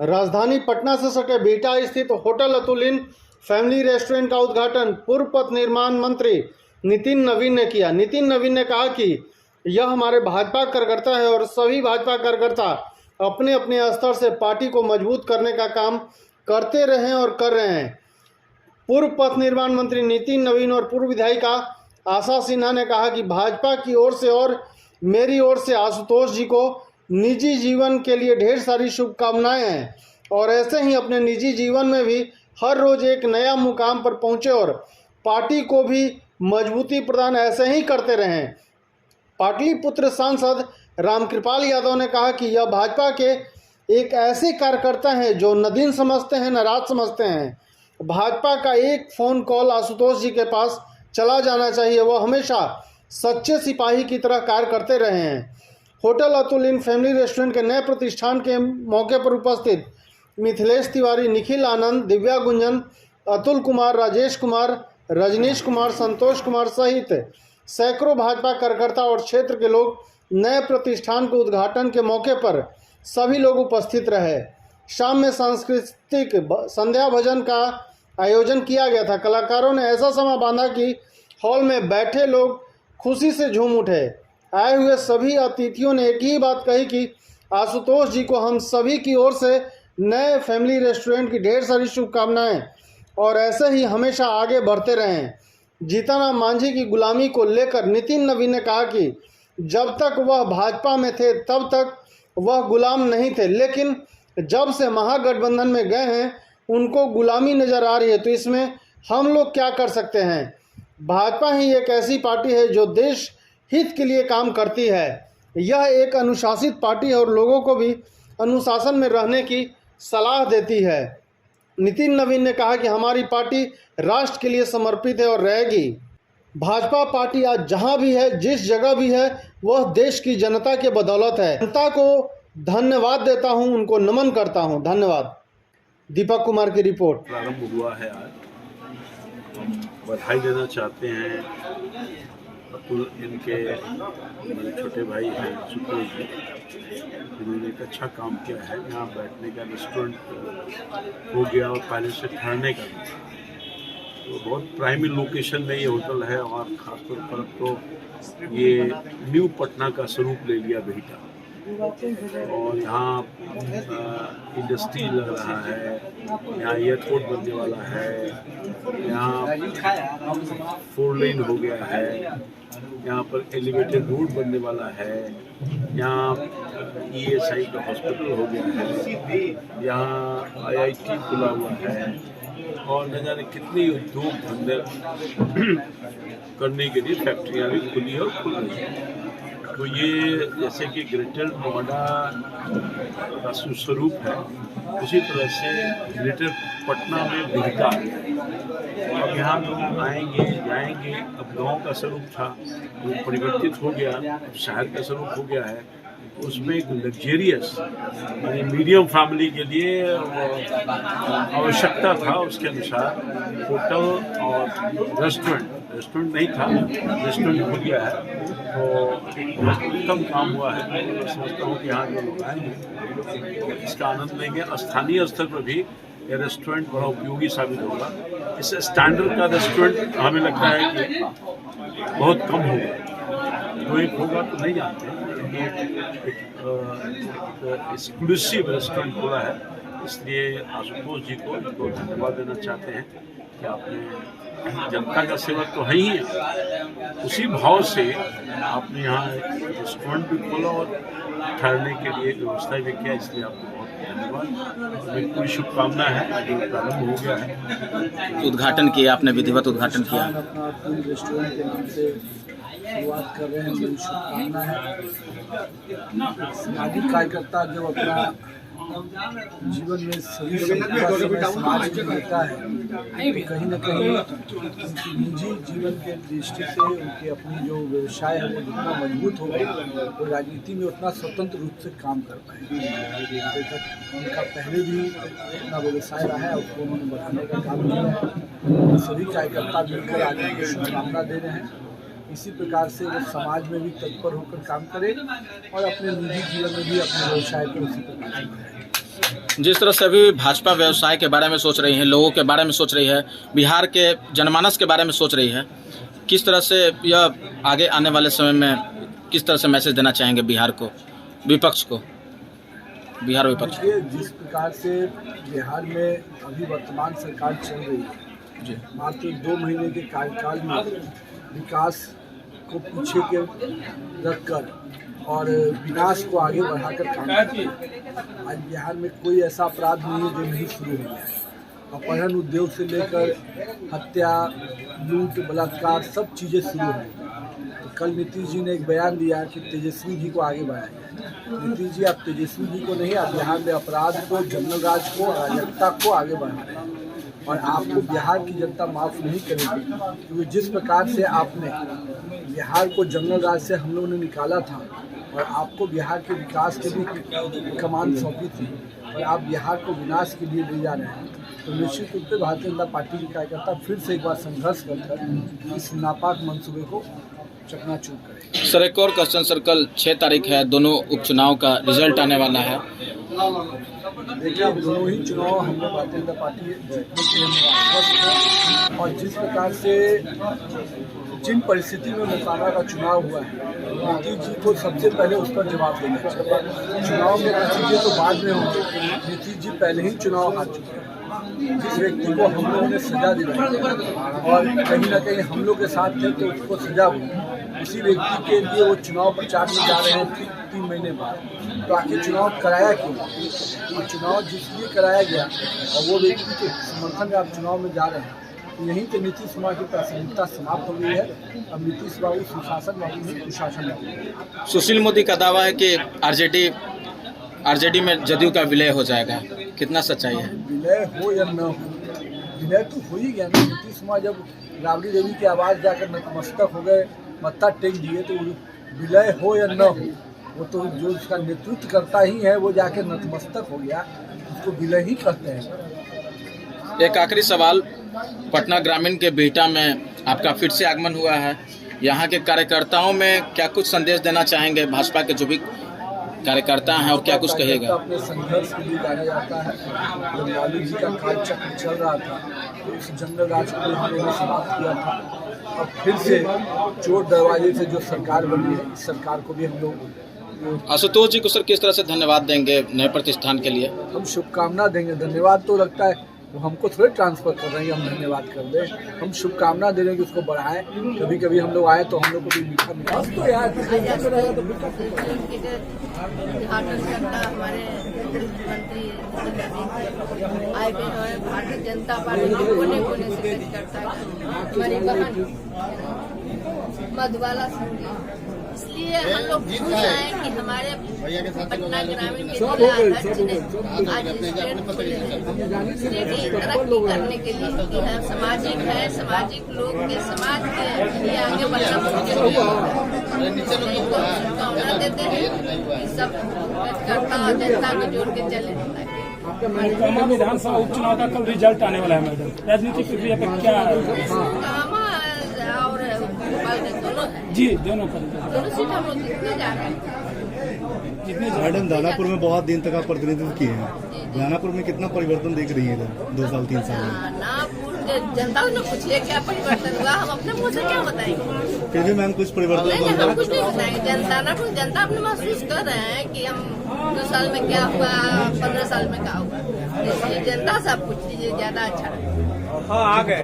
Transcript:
राजधानी पटना से सटे बिहटा स्थित hotel Atul in family restaurant का उद्घाटन पूर्व पथ निर्माण मंत्री नितिन नवीन ने किया। नितिन नवीन ने कहा कि यह हमारे भाजपा कार्यकर्ता है और सभी भाजपा कार्यकर्ता अपने अपने स्तर से पार्टी को मजबूत करने का काम करते रहे और कर रहे हैं। पूर्व पथ निर्माण मंत्री नितिन नवीन और पूर्व विधायिका आशा सिन्हा ने कहा कि भाजपा की ओर से और मेरी ओर से आशुतोष जी को निजी जीवन के लिए ढेर सारी शुभकामनाएं हैं और ऐसे ही अपने निजी जीवन में भी हर रोज एक नया मुकाम पर पहुंचे और पार्टी को भी मजबूती प्रदान ऐसे ही करते रहें। पाटलिपुत्र सांसद रामकृपाल यादव ने कहा कि यह भाजपा के एक ऐसे कार्यकर्ता हैं जो न दिन समझते हैं न रात समझते हैं। भाजपा का एक फ़ोन कॉल आशुतोष जी के पास चला जाना चाहिए। वह हमेशा सच्चे सिपाही की तरह कार्य करते रहे हैं। Hotel Atul in family restaurant के नए प्रतिष्ठान के मौके पर उपस्थित मिथिलेश तिवारी, निखिल आनंद, दिव्या गुंजन, अतुल कुमार, राजेश कुमार, रजनीश कुमार, संतोष कुमार सहित सैकड़ों भाजपा कार्यकर्ता और क्षेत्र के लोग नए प्रतिष्ठान के उद्घाटन के मौके पर सभी लोग उपस्थित रहे। शाम में सांस्कृतिक संध्या भजन का आयोजन किया गया था। कलाकारों ने ऐसा समा बांधा कि हॉल में बैठे लोग खुशी से झूम उठे। आए हुए सभी अतिथियों ने एक ही बात कही कि आशुतोष जी को हम सभी की ओर से नए फैमिली रेस्टोरेंट की ढेर सारी शुभकामनाएं और ऐसे ही हमेशा आगे बढ़ते रहें। जीतनराम मांझी की गुलामी को लेकर नितिन नवीन ने कहा कि जब तक वह भाजपा में थे तब तक वह गुलाम नहीं थे, लेकिन जब से महागठबंधन में गए हैं उनको गुलामी नज़र आ रही है, तो इसमें हम लोग क्या कर सकते हैं। भाजपा ही एक ऐसी पार्टी है जो देश हित के लिए काम करती है। यह एक अनुशासित पार्टी है और लोगों को भी अनुशासन में रहने की सलाह देती है। नितिन नवीन ने कहा कि हमारी पार्टी राष्ट्र के लिए समर्पित है और रहेगी। भाजपा पार्टी आज जहां भी है, जिस जगह भी है, वह देश की जनता के बदौलत है। जनता को धन्यवाद देता हूं, उनको नमन करता हूं। धन्यवाद। दीपक कुमार की रिपोर्ट। प्रारंभ हुआ है आज, हम बधाई देना चाहते हैं अतुल इनके मेरे छोटे भाई हैं सुतोष जी, जिन्होंने एक अच्छा काम किया है। यहाँ बैठने का रेस्टोरेंट हो गया और पहले से ठहरने का भी, तो बहुत प्राइमरी लोकेशन में ये होटल है और ख़ासतौर पर तो ये न्यू पटना का स्वरूप ले लिया बिहटा। और यहाँ इंडस्ट्री लग रहा है, यहाँ एयरपोर्ट बनने वाला है, यहाँ 4 लेन हो गया है, यहाँ पर एलिवेटेड रोड बनने वाला है, यहाँ ESI का हॉस्पिटल हो गया है, यहाँ IIT खुला हुआ है और न जाने कितनी उद्योग धंधे करने के लिए फैक्ट्रियाँ भी खुली और खुल रही हैं। तो ये जैसे कि ग्रेटर नोएडा का स्वरूप है, उसी तरह से ग्रेटर पटना में बिहटा है। अब यहाँ लोग आएंगे जाएंगे। अब गांव का स्वरूप था वो परिवर्तित हो गया, अब शहर का स्वरूप हो गया है। उसमें एक लग्जेरियस यानी मीडियम फैमिली के लिए आवश्यकता था, उसके अनुसार होटल और रेस्टोरेंट नहीं था, रेस्टोरेंट हो गया है। तो एक उत्तम काम हुआ है। मैं समझता हूँ कि यहाँ जो लोग आएंगे इसका आनंद लेंगे। स्थानीय स्तर पर भी ये रेस्टोरेंट बड़ा उपयोगी साबित होगा। इस स्टैंडर्ड का रेस्टोरेंट हमें लगता है कि बहुत कम होगा, तो एक होगा तो नहीं जानते। एक एक्सक्लूसिव रेस्टोरेंट खुला है, इसलिए आशुतोष जी को धन्यवाद देना चाहते हैं कि आपने जनता का सेवक तो है ही है, उसी भाव से आपने यहाँ रेस्टोरेंट भी खोला और ठहरने के लिए व्यवस्था भी किया, इसलिए आपको बहुत धन्यवाद। एक पूरी शुभकामना है, जो प्रारंभ हो गया है। उद्घाटन किया आपने, विधिवत उद्घाटन किया। अपना अतुल रेस्टोरेंट के नाम से शुरुआत कर रहे हैं, मेरी शुभकामना है। सामाजिक कार्यकर्ता जो अपना जीवन में सभी समाज में देता है, कहीं न कहीं उनकी निजी जीवन के दृष्टि से उनके अपनी जो व्यवसाय है वो जितना मजबूत होगा वो राजनीति में उतना स्वतंत्र रूप से काम कर पाएंगे। उनका पहले भी अपना व्यवसाय रहा है, उसको उन्होंने बढ़ाने का काम किया है। सभी कार्यकर्ता मिलकर आगे शुभकामना दे रहे हैं। इसी प्रकार से वो समाज में भी तत्पर होकर काम करें और अपने निजी जीवन में भी अपने व्यवसाय को उसी प्रकार से बढ़ाएं। जिस तरह से अभी भाजपा व्यवसाय के बारे में सोच रही है, लोगों के बारे में सोच रही है, बिहार के जनमानस के बारे में सोच रही है, किस तरह से यह आगे आने वाले समय में किस तरह से मैसेज देना चाहेंगे बिहार को, विपक्ष को, बिहार विपक्ष? देखिए, जिस प्रकार से बिहार में अभी वर्तमान सरकार चल रही है जी, मात्र 2 महीने के कार्यकाल में विकास को पीछे के रखकर और विनाश को आगे बढ़ाकर काम करती है। आज बिहार में कोई ऐसा अपराध नहीं है जो नहीं शुरू हो गया है। अपहरण उद्योग से लेकर हत्या, लूट, बलात्कार सब चीज़ें शुरू हो गई। तो कल नीतीश जी ने एक बयान दिया कि तेजस्वी जी को आगे बढ़ाया जाए। नीतीश जी, आप तेजस्वी जी को नहीं, आप बिहार में अपराध को, जंगल राज को, अराजकता को आगे बढ़ा रहे हैं और आपको बिहार की जनता माफ़ नहीं करेगी, क्योंकि जिस प्रकार से आपने बिहार को जंगल राज से हम लोगों ने निकाला था और आपको बिहार के विकास के लिए कमान सौंपी थी और आप बिहार को विनाश के लिए ले जा रहे हैं, तो निश्चित रूप से भारतीय जनता पार्टी के कार्यकर्ता फिर से एक बार संघर्ष कर इस नापाक मंसूबे को चकनाचूर करें। सर, एक और क्वेश्चन सर, कल 6 तारीख है, दोनों उपचुनाव का रिजल्ट आने वाला है। देखिए, दोनों ही चुनाव हमने भारतीय जनता पार्टी जीतने के लिए आश्वस्त है और जिस प्रकार से जिन परिस्थिति में मोकामा का चुनाव हुआ है, नीतीश जी को सबसे पहले उस पर जवाब देना चाहिए। चुनाव में नतीजे तो बाद में होंगे, नीतीश जी पहले ही चुनाव हार चुके हैं। जिस व्यक्ति को हम लोगों ने सजा दिलाई और कहीं ना कहीं हम लोग के साथ थे तो उसको सजा हुई, उसी व्यक्ति के लिए वो चुनाव प्रचार में जा रहे हैं 3 महीने बाद। तो आखिर चुनाव कराया क्यों? और चुनाव जिसलिए कराया गया और वो व्यक्ति के समर्थन में आप चुनाव में जा रहे हैं, तो यहीं पे नीतीश कुमार की प्रासंगिकता समाप्त हो गई है। अब नीतीश बाबू सुशासन बाबू नहीं, कुशासन बाबू। सुशील मोदी का दावा है कि आरजेडी में जदयू का विलय हो जाएगा, कितना सच्चाई है? विलय हो या न हो, विलय तो हो ही गया ना। नीतीश कुमार जब राबड़ी देवी की आवाज़ जाकर नतमस्तक हो गए, मत्था टेक दिए, तो विलय हो या न हो, वो तो जो उसका नेतृत्व करता ही है वो जाकर नतमस्तक हो गया, उसको विलय ही कहते हैं। एक आखिरी सवाल, पटना ग्रामीण के बिहटा में आपका फिर से आगमन हुआ है, यहाँ के कार्यकर्ताओं में क्या कुछ संदेश देना चाहेंगे, भाजपा के जो भी कार्यकर्ता हैं, और क्या कुछ कहेगा? अपने संघर्ष के लिए जाना जाता है। जब लालू जी का काल चक्र चल रहा था तो इस जंगल राज को हम लोगों ने समाप्त किया था। अब फिर से चोर दरवाजे से जो सरकार बनी है, इस सरकार को भी हम लोग आशुतोष जी को सर किस तरह से धन्यवाद देंगे नए प्रतिष्ठान के लिए? हम शुभकामना देंगे। धन्यवाद तो लगता है वो हमको थोड़े ट्रांसफर कर रहे हैं, हम धन्यवाद कर दें। हम शुभकामना दे रहे हैं कि उसको बढ़ाएं। कभी कभी हम लोग आए तो हम लोग को भी मीठा मिला तो यार उद्घाटन करना हमारे मंत्री आए भी हैं। भारतीय जनता पार्टी के कोने कोने से कार्यकर्ता हमारी बहन मधुबाला सिंह, इसलिए हम लोग खुश हैं कि हमारे पटना ग्रामीण के जिला अध्यक्ष ने आज स्टैंड खोले हैं। इसलिए तरक्की करने के लिए कि हम सामाजिक है, सामाजिक लोग के समाज के लिए आगे बढ़ना बहुत जरूरी है। शुभकामना देते हैं कि सब कार्यकर्ता और जनता को जोड़ के चले। मोकामा विधानसभा उपचुनाव का कल रिजल्ट आने वाला है मैडम, राजनीतिक प्रक्रिया पर क्या? मोकामा और गोपालगंज दोनों है जी, दोनों सीट हम लोग जीतने जा रहे हैं। मैडम, दानापुर में बहुत दिन तक आप प्रतिनिधित्व किए हैं, दानापुर में कितना परिवर्तन देख रही है 2 साल 3 साल में? दानापुर जनता ने पूछिए क्या परिवर्तन हुआ, हम अपने मुँह से क्या बताएंगे? फिर भी मैम कुछ परिवर्तन नहीं, हम कुछ नहीं बताएंगे। जनता अपने महसूस कर रहे हैं कि हम 2 साल में क्या हुआ, 15 साल में क्या हुआ, इसलिए जनता से आप पूछ लीजिए, ज्यादा अच्छा लगेगा।